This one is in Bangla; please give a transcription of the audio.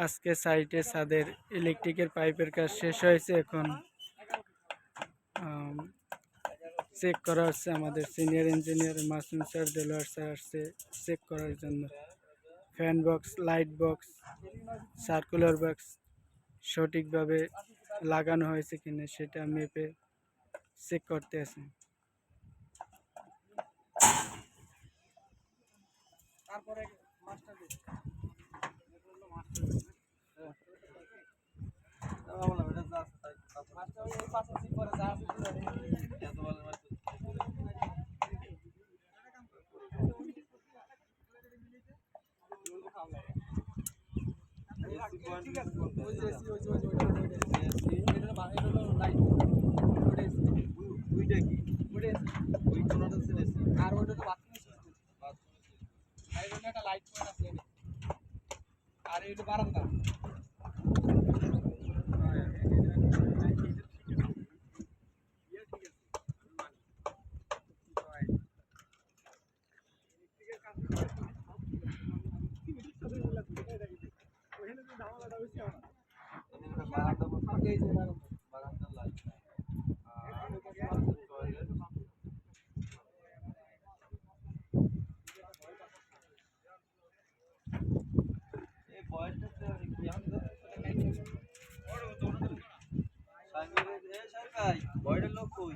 আজকে সাইটে ছাদের ইলেকট্রিকের পাইপের কাজ শেষ হয়েছে। এখন চেক করা হচ্ছে। আমাদের senior engineer Masum sir, Delwar sir আসছে চেক করার জন্য। Fan box, light box, circular box সঠিকভাবে লাগানো হয়েছে কিনা সেটা মেপে চেক করতে আছে। তারপরে মাস্টার আর ওইটা তো বাথরুম একটা লাইট আছে আর এইটা বারান্দা। বয়সের লোক কই